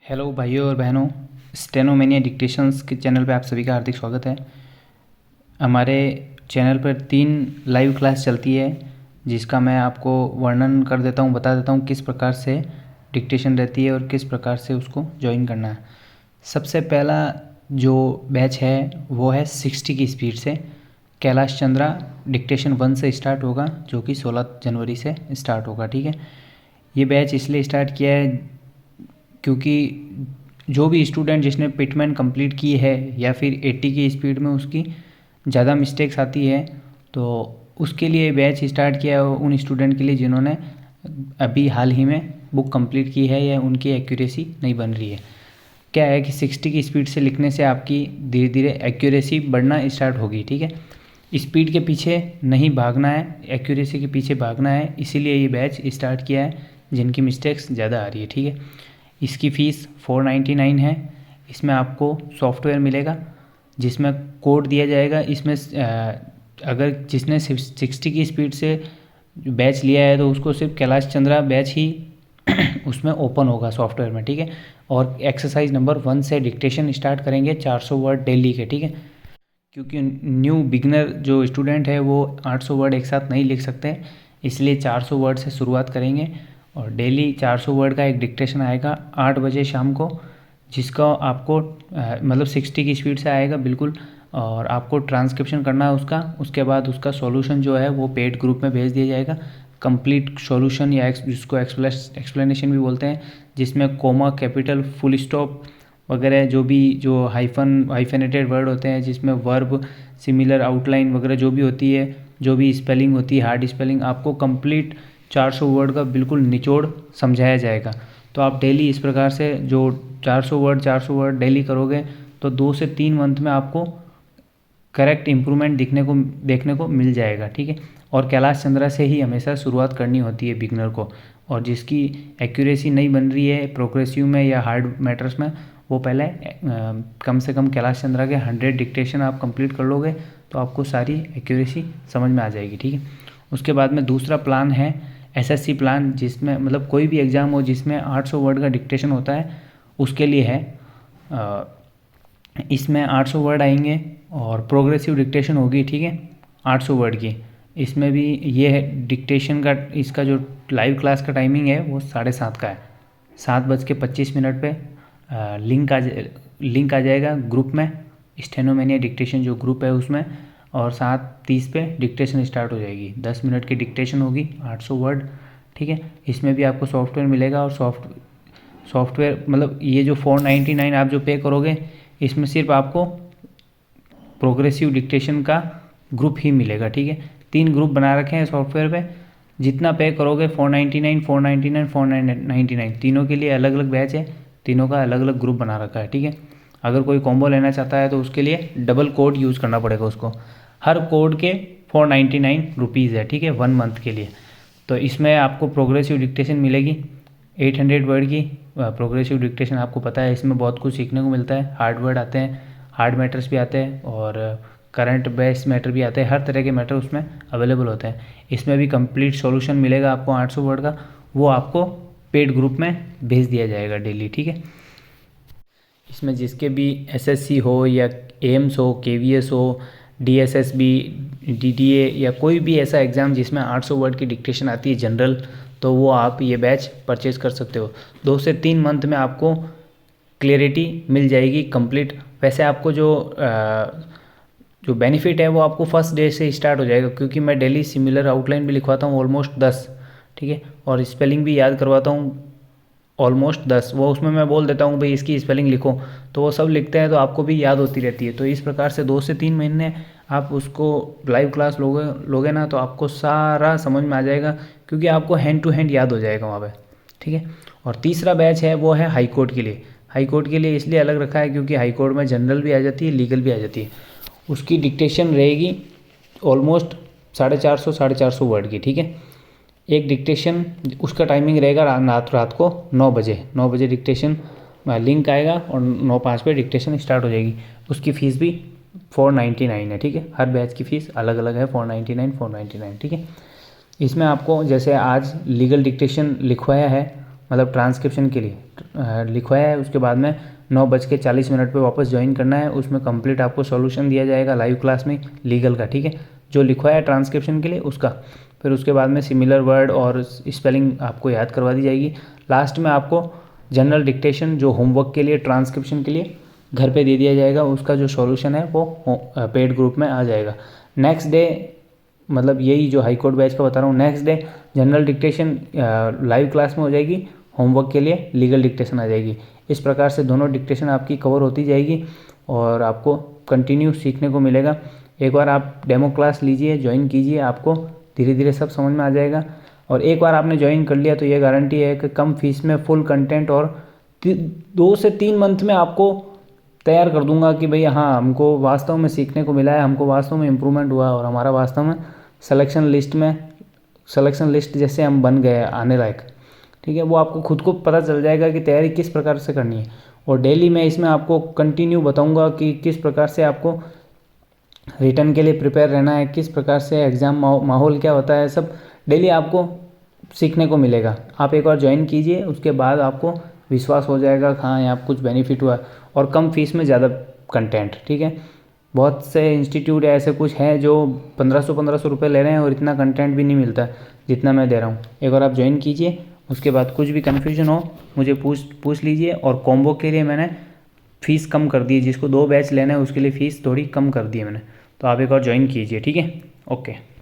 Hello भाइयों और बहनों, स्टेनोमेनिया डिक्टेशंस के चैनल पे आप सभी का हार्दिक स्वागत है। हमारे चैनल पर 3 लाइव क्लास चलती है, जिसका मैं आपको वर्णन कर देता हूँ, बता देता हूँ किस प्रकार से डिक्टेशन रहती है और किस प्रकार से उसको ज्वाइन करना है। सबसे पहला जो बैच है वो है 60 की स्पीड से। कैलाश चंद्रा डिक्टेशन 1 से स्टार्ट होगा, जो कि 16 जनवरी से स्टार्ट होगा। ठीक है, ये बैच इसलिए स्टार्ट किया है क्योंकि जो भी स्टूडेंट जिसने पिटमैन कंप्लीट की है या फिर 80 की स्पीड में उसकी ज़्यादा मिस्टेक्स आती है, तो उसके लिए बैच स्टार्ट किया है उन स्टूडेंट के लिए जिन्होंने अभी हाल ही में बुक कंप्लीट की है या उनकी एक्यूरेसी नहीं बन रही है। क्या है कि 60 की स्पीड से लिखने से आपकी धीरे धीरे एक्यूरेसी बढ़ना स्टार्ट होगी। ठीक है, स्पीड के पीछे नहीं भागना है, एक्यूरेसी के पीछे भागना है, इसीलिए ये बैच स्टार्ट किया है जिनकी मिस्टेक्स ज़्यादा आ रही है। ठीक है, इसकी फ़ीस 499 है। इसमें आपको सॉफ्टवेयर मिलेगा जिसमें कोड दिया जाएगा। इसमें अगर जिसने 60 की स्पीड से बैच लिया है तो उसको सिर्फ कैलाश चंद्रा बैच ही उसमें ओपन होगा सॉफ्टवेयर में। ठीक है, और एक्सरसाइज नंबर 1 से डिक्टेशन स्टार्ट करेंगे 400 वर्ड डेली के। ठीक है, क्योंकि न्यू बिगनर जो स्टूडेंट है वो 800 वर्ड एक साथ नहीं लिख सकते, इसलिए 400 वर्ड से शुरुआत करेंगे और डेली 400 वर्ड का एक डिक्टेशन आएगा 8 बजे शाम को, जिसका आपको मतलब 60 की स्पीड से आएगा बिल्कुल, और आपको ट्रांसक्रिप्शन करना है उसका। उसके बाद उसका सॉल्यूशन जो है वो पेड ग्रुप में भेज दिया जाएगा, कंप्लीट सॉल्यूशन या जिसको एक्सप्लेनेशन भी बोलते हैं, जिसमें कोमा, कैपिटल, फुल स्टॉप वगैरह जो हाइफेनेटेड वर्ड होते हैं, जिसमें वर्ब, सिमिलर, आउटलाइन वगैरह जो भी होती है, जो भी स्पेलिंग होती है, हार्ड स्पेलिंग, आपको कंप्लीट 400 वर्ड का बिल्कुल निचोड़ समझाया जाएगा। तो आप डेली इस प्रकार से जो 400 वर्ड डेली करोगे तो 2 से 3 मंथ में आपको करेक्ट इम्प्रूवमेंट देखने को मिल जाएगा। ठीक है, और कैलाश चंद्रा से ही हमेशा शुरुआत करनी होती है बिगनर को, और जिसकी एक्यूरेसी नहीं बन रही है प्रोग्रेसिव में या हार्ड मैटर्स में, वो पहले कम से कम कैलाश चंद्रा के 100 डिक्टेशन आप कंप्लीट कर लोगे तो आपको सारी एक्यूरेसी समझ में आ जाएगी। ठीक है, उसके बाद में दूसरा प्लान है एसएससी प्लान, जिसमें मतलब कोई भी एग्ज़ाम हो जिसमें 800 वर्ड का डिक्टेशन होता है उसके लिए है। इसमें 800 वर्ड आएंगे और प्रोग्रेसिव डिक्टेशन होगी। ठीक है, 800 वर्ड की। इसमें भी ये है डिक्टेशन का, इसका जो लाइव क्लास का टाइमिंग है वो 7:30 का है। 7:25 पे लिंक आ जाएगा ग्रुप में, स्टेनोमेनिया डिक्टेशन जो ग्रुप है उसमें, और 7:30 पे डिक्टेशन स्टार्ट हो जाएगी। 10 मिनट की डिक्टेशन होगी, 800 वर्ड। ठीक है, इसमें भी आपको सॉफ्टवेयर मिलेगा, और सॉफ्टवेयर मतलब ये जो 499 आप जो पे करोगे, इसमें सिर्फ आपको प्रोग्रेसिव डिक्टेशन का ग्रुप ही मिलेगा। ठीक है, 3 ग्रुप बना रखे हैं सॉफ्टवेयर पे। जितना पे करोगे 499, 499, 499, तीनों के लिए अलग अलग बैच है, तीनों का अलग अलग ग्रुप बना रखा है। ठीक है, अगर कोई कॉम्बो लेना चाहता है तो उसके लिए डबल कोड यूज़ करना पड़ेगा उसको। हर कोड के 499 रुपीज़ है। ठीक है, 1 मंथ के लिए। तो इसमें आपको प्रोग्रेसिव डिक्टेशन मिलेगी 800 वर्ड की। प्रोग्रेसिव डिक्टेशन आपको पता है इसमें बहुत कुछ सीखने को मिलता है, हार्ड वर्ड आते हैं, हार्ड मैटर्स भी आते हैं, और करंट बेस मैटर भी आते हैं, हर तरह के मैटर उसमें अवेलेबल होते हैं। इसमें भी कंप्लीट सॉल्यूशन मिलेगा आपको 800 वर्ड का, वो आपको पेड ग्रुप में भेज दिया जाएगा डेली। ठीक है, इसमें जिसके भी एसएससी हो या एम्स हो, केवीएस हो, डीएसएसबी, डीडीए या कोई भी ऐसा एग्ज़ाम जिसमें 800 वर्ड की डिक्टेशन आती है जनरल, तो वो आप ये बैच परचेज़ कर सकते हो। 2 से 3 मंथ में आपको क्लियरिटी मिल जाएगी कंप्लीट। वैसे आपको जो बेनिफिट है वो आपको फर्स्ट डे से स्टार्ट हो जाएगा, क्योंकि मैं डेली सिमिलर आउटलाइन भी लिखवाता हूँ ऑलमोस्ट 10। ठीक है, और स्पेलिंग भी याद करवाता हूँ ऑलमोस्ट 10। वो उसमें मैं बोल देता हूँ भाई इसकी स्पेलिंग लिखो, तो वो सब लिखते हैं, तो आपको भी याद होती रहती है। तो इस प्रकार से 2 से 3 महीने आप उसको लाइव क्लास लोगे ना, तो आपको सारा समझ में आ जाएगा, क्योंकि आपको हैंड टू हैंड याद हो जाएगा वहाँ पे। ठीक है, और तीसरा बैच है वो है हाई कोर्ट के लिए। हाई कोर्ट के लिए इसलिए अलग रखा है क्योंकि हाई कोर्ट में जनरल भी आ जाती है, लीगल भी आ जाती है। उसकी डिक्टेशन रहेगी ऑलमोस्ट 450 वर्ड की। ठीक है, एक डिक्टेशन उसका टाइमिंग रहेगा रात को 9 बजे डिक्टेशन लिंक आएगा, और 9:05 पे डिक्टेशन स्टार्ट हो जाएगी। उसकी फ़ीस भी 499 है। ठीक है, हर बैच की फ़ीस अलग अलग है, 499। ठीक है, इसमें आपको जैसे आज लीगल डिक्टेशन लिखवाया है मतलब ट्रांसक्रिप्शन के लिए लिखवाया है, उसके बाद में 9:40 पे वापस ज्वाइन करना है। उसमें कंप्लीट आपको सॉल्यूशन दिया जाएगा लाइव क्लास में लीगल का, ठीक है, जो लिखवाया है ट्रांसक्रिप्शन के लिए उसका। फिर उसके बाद में सिमिलर वर्ड और स्पेलिंग आपको याद करवा दी जाएगी। लास्ट में आपको जनरल डिक्टेशन जो होमवर्क के लिए ट्रांसक्रिप्शन के लिए घर पे दे दिया जाएगा, उसका जो सॉल्यूशन है वो पेड ग्रुप में आ जाएगा। नेक्स्ट डे, मतलब यही जो हाई कोर्ट बैच का बता रहा हूँ, next day general dictation live class में हो जाएगी, होमवर्क के लिए लीगल डिक्टेशन आ जाएगी। इस प्रकार से दोनों डिक्टेशन आपकी कवर होती जाएगी और आपको कंटिन्यू सीखने को मिलेगा। एक बार आप डेमो क्लास लीजिए, ज्वाइन कीजिए, आपको धीरे धीरे सब समझ में आ जाएगा। और एक बार आपने ज्वाइन कर लिया तो ये गारंटी है कि कम फीस में फुल कंटेंट और 2 से 3 मंथ में आपको तैयार कर दूंगा कि भाई हाँ, हमको वास्तव में सीखने को मिला है, हमको वास्तव में इम्प्रूवमेंट हुआ और हमारा वास्तव में सिलेक्शन लिस्ट जैसे हम बन गए आने लायक, ठीक है। वो आपको खुद को पता चल जाएगा कि तैयारी किस प्रकार से करनी है। और डेली मैं इसमें आपको कंटिन्यू बताऊंगा कि किस प्रकार से आपको रिटर्न के लिए प्रिपेयर रहना है, किस प्रकार से एग्ज़ाम माहौल क्या होता है, सब डेली आपको सीखने को मिलेगा। आप एक बार ज्वाइन कीजिए, उसके बाद आपको विश्वास हो जाएगा हाँ यहाँ कुछ बेनिफिट हुआ। और कम फीस में ज़्यादा कंटेंट, ठीक है। बहुत से इंस्टीट्यूट ऐसे कुछ हैं जो 1500 रुपये ले रहे हैं और इतना कंटेंट भी नहीं मिलता जितना मैं दे रहा हूँ। एक बार आप ज्वाइन कीजिए, उसके बाद कुछ भी कन्फ्यूजन हो मुझे पूछ लीजिए। और कॉम्बो के लिए मैंने फ़ीस कम कर दी है, जिसको 2 बैच लेना है उसके लिए फ़ीस थोड़ी कम कर दी है मैंने, तो आप एक बार ज्वाइन कीजिए, ठीक है। ओके।